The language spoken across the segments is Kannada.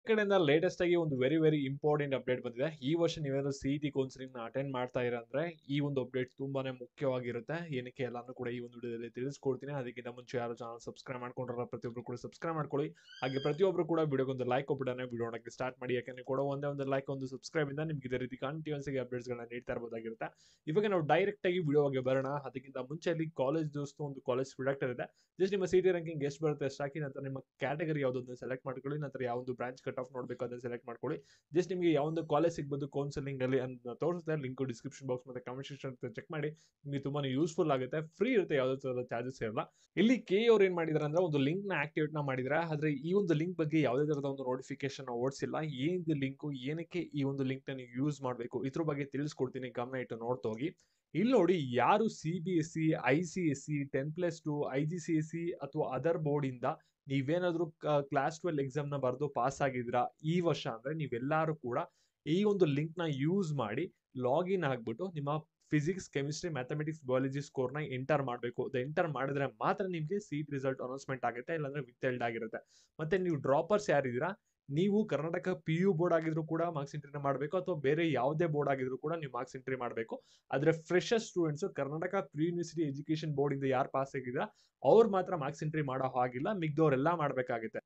ಕಡೆಯಿಂದ ಲೇಟೆಸ್ಟ್ ಆಗಿ ಒಂದು ವೆರಿ ಇಂಪಾರ್ಟೆಂಟ್ ಅಪ್ಡೇಟ್ ಬಂದಿದೆ. ಈ ವರ್ಷ ನೀವೇನಾದ್ರು ಸಿಇಟಿ ಕೌನ್ಸಿಲಿಂಗ್ ನ ಅಟೆಂಡ್ ಮಾಡ್ತಾ ಇರ ಅಂದ್ರೆ ಈ ಒಂದು ಅಪ್ಡೇಟ್ ತುಂಬಾನೇ ಮುಖ್ಯವಾಗಿರುತ್ತೆ. ಏನಕ್ಕೆ ಎಲ್ಲಾನು ಕೂಡ ಈ ಒಂದು ವಿಡಿಯೋದಲ್ಲಿ ತಿಳಿಸ್ಕೊಡ್ತೀನಿ. ಅದಕ್ಕಿಂತ ಮುಂಚೆ ಯಾರು ಚಾನಲ್ ಸಬ್ಸ್ಕ್ರೈಬ್ ಮಾಡ್ಕೊಂಡ್ರಲ್ಲ ಪ್ರತಿಯೊಬ್ರು ಕೂಡ ಸಬ್ಸ್ಕ್ರೈಬ್ ಮಾಡ್ಕೊಳ್ಳಿ. ಹಾಗೆ ಪ್ರತಿಯೊಬ್ರು ಕೂಡ ವಿಡಿಯೋಗೊಂದು ಲೈಕ್ ಕೊಟ್ಬಿಡನೆ ವಿಡಿಯೋ ನೋಡಕ್ಕೆ ಸ್ಟಾರ್ಟ್ ಮಾಡಿ. ಯಾಕಂದ್ರೆ ಕೊಡೋ ಒಂದು ಲೈಕ್ ಒಂದು ಸಬ್ಸ್ಕ್ರೈಬ್ ಇಂದ ನಿಮ್ಗೆ ಇದೇ ರೀತಿ ಕಂಟಿನ್ಯೂಸ್ ಆಗಿ ಅಪ್ಡೇಟ್ಸ್ ಗಳನ್ನ ನೀಡ್ತಾ ಇರಬಹುದಾಗಿರುತ್ತೆ. ಇವಾಗ ನಾವು ಡೈರೆಕ್ಟ್ ಆಗಿ ವಿಡಿಯೋಗೆ ಬರೋಣ. ಅದಕ್ಕಿಂತ ಮುಂಚೆ ಅಲ್ಲಿ ಕಾಲೇಜ್ ದೋಸ್ತು ಒಂದು ಕಾಲೇಜ್ ಪ್ರೊಡಕ್ಟ್ ಇದೆ. ಜಸ್ಟ್ ನಿಮ್ಮ ಸಿಟಿ ರ್ಯಾಂಕಿಂಗ್ ಎಷ್ಟು ಬರುತ್ತೆ ಅಷ್ಟು ಹಾಕಿ, ನಂತರ ನಿಮ್ಮ ಕ್ಯಾಟಗರಿ ಯಾವುದನ್ನು ಸೆಲೆಕ್ಟ್ ಮಾಡ್ಕೊಳ್ಳಿ. ನಂತರ ಯಾವೊಂದು ಬ್ರಾಂಚ್ ಕಟ್ ಆಫ್ ನೋಡಬೇಕು ಅದನ್ನ ಸೆಲೆಕ್ಟ್ ಮಾಡ್ಕೊಳ್ಳಿ. ಜಸ್ಟ್ ನಿಮಗೆ ಯಾವೊಂದು ಕಾಲೇಜ್ ಸಿಗ್ಬೋದು ಕೌನ್ಸಿಲಿಂಗ್ ಅಲ್ಲಿ ಅಂತ ತೋರಿಸುತ್ತೆ. ಲಿಂಕ್ ಡಿಸ್ಕ್ರಿಪ್ಷನ್ ಬಾಕ್ಸ್ ಮತ್ತೆ ಕಮೆಂಟ್ ಸೆಕ್ಷನ್ ಚೆಕ್ ಮಾಡಿ. ನಿಮಗೆ ತುಂಬಾನೇ ಯೂಸ್ಫುಲ್ ಆಗುತ್ತೆ. ಫ್ರೀ ಇರುತ್ತೆ, ಯಾವುದೇ ತರಹದ ಚಾರ್ಜಸ್ ಇರಲ್ಲ. ಇಲ್ಲಿ ಕೆ ಅವ್ರು ಏನ್ ಮಾಡಿದಾರೆ ಅಂದ್ರೆ ಒಂದು ಲಿಂಕ್ ನ ಆಕ್ಟಿವೇಟ್ ನ ಮಾಡಿದ್ರೆ, ಆದ್ರೆ ಈ ಒಂದು ಲಿಂಕ್ ಬಗ್ಗೆ ಯಾವುದೇ ತರಹದ ಒಂದು ನೋಟಿಫಿಕೇಶನ್ ಓಡಿಸಿಲ್ಲ. ಏನಿದೆ ಲಿಂಕ್, ಏನಕ್ಕೆ ಈ ಒಂದು ಲಿಂಕ್ ನ ನೀವು ಯೂಸ್ ಮಾಡಬೇಕು ಇದ್ರ ಬಗ್ಗೆ ತಿಳಿಸ್ಕೊಡ್ತೀನಿ, ಗಮನ ಇಟ್ಟು ನೋಡ್ತಾ ಹೋಗಿ. ಇಲ್ಲಿ ನೋಡಿ, ಯಾರು CBSE, ICSE, 10+2, IGCSE ಅಥವಾ ಅದರ್ ಬೋರ್ಡ್ ಇಂದ ನೀವೇನಾದ್ರೂ ಕ್ಲಾಸ್ 12 ಎಕ್ಸಾಮ್ ನ ಬರೆದು ಪಾಸ್ ಆಗಿದ್ರ ಈ ವರ್ಷ ಅಂದ್ರೆ ನೀವೆಲ್ಲರೂ ಕೂಡ ಈ ಒಂದು ಲಿಂಕ್ ನ ಯೂಸ್ ಮಾಡಿ ಲಾಗಿನ್ ಆಗ್ಬಿಟ್ಟು ನಿಮ್ಮ physics, chemistry, mathematics, biology score ನ ಎಂಟರ್ ಮಾಡಬೇಕು. ಎಂಟರ್ ಮಾಡಿದ್ರೆ ಮಾತ್ರ ನಿಮ್ಗೆ ಸೀಟ್ ರಿಸಲ್ಟ್ ಅನೌನ್ಸ್ಮೆಂಟ್ ಆಗುತ್ತೆ, ಇಲ್ಲಾಂದ್ರೆ ವಿತ್ಹೆಲ್ಡ್ ಆಗಿರುತ್ತೆ. ಮತ್ತೆ ನೀವು ಡ್ರಾಪರ್ಸ್ ಯಾರಿದ್ದೀರಾ, ನೀವು ಕರ್ನಾಟಕ PU ಬೋರ್ಡ್ ಆಗಿದ್ರು ಕೂಡ ಮಾರ್ಕ್ಸ್ ಎಂಟ್ರಿನ ಮಾಡಬೇಕು, ಅಥವಾ ಬೇರೆ ಯಾವುದೇ ಬೋರ್ಡ್ ಆಗಿದ್ರು ಕೂಡ ನೀವು ಮಾರ್ಕ್ಸ್ ಎಂಟ್ರಿ ಮಾಡಬೇಕು. ಆದ್ರೆ fresher students Karnataka pre university education board ಇಂದ ಯಾರು ಪಾಸ್ ಆಗಿದ್ರ ಅವ್ರು ಮಾತ್ರ ಮಾರ್ಕ್ಸ್ ಎಂಟ್ರಿ ಮಾಡೋ ಹಾಗಿಲ್ಲ, ಮಿಗ್ದವರೆಲ್ಲ ಮಾಡ್ಬೇಕಾಗುತ್ತೆ.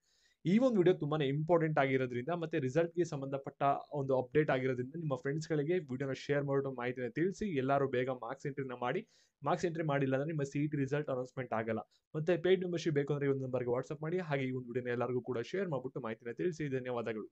ಈ ಒಂದು ವಿಡಿಯೋ ತುಂಬಾನೇ ಇಂಪಾರ್ಟೆಂಟ್ ಆಗಿರೋದ್ರಿಂದ ಮತ್ತೆ ರಿಸಲ್ಟ್ ಗೆ ಸಂಬಂಧಪಟ್ಟ ಒಂದು ಅಪ್ಡೇಟ್ ಆಗಿರೋದ್ರಿಂದ ನಿಮ್ಮ ಫ್ರೆಂಡ್ಸ್ ಗಳಿಗೆ ವಿಡಿಯೋನ ಶೇರ್ ಮಾಡಿಬಿಟ್ಟು ಮಾಹಿತಿನ ತಿಳಿಸಿ. ಎಲ್ಲರೂ ಬೇಗ ಮಾರ್ಕ್ಸ್ ಎಂಟ್ರಿನ ಮಾಡಿ. ಮಾರ್ಕ್ಸ್ ಎಂಟ್ರಿ ಮಾಡಿಲ್ಲ ಅಂದ್ರೆ ನಿಮ್ಮ ಸಿಇಟಿ ರಿಸಲ್ಟ್ ಅನೌನ್ಸ್ಮೆಂಟ್ ಆಗಲ್ಲ. ಮತ್ತೆ ಪೇಯ್ಡ್ ಮೆಂಬರ್ಶಿಪ್ ಬೇಕು ಅಂದ್ರೆ ಈ ಒಂದು ನಂಬರ್ಗೆ ವಾಟ್ಸ್ಆಪ್ ಮಾಡಿ. ಹಾಗೆ ಈ ಒಂದು ವಿಡಿಯೋನ ಎಲ್ಲರಿಗೂ ಕೂಡ ಶೇರ್ ಮಾಡ್ಬಿಟ್ಟು ಮಾಹಿತಿನ ತಿಳಿಸಿ. ಧನ್ಯವಾದಗಳು.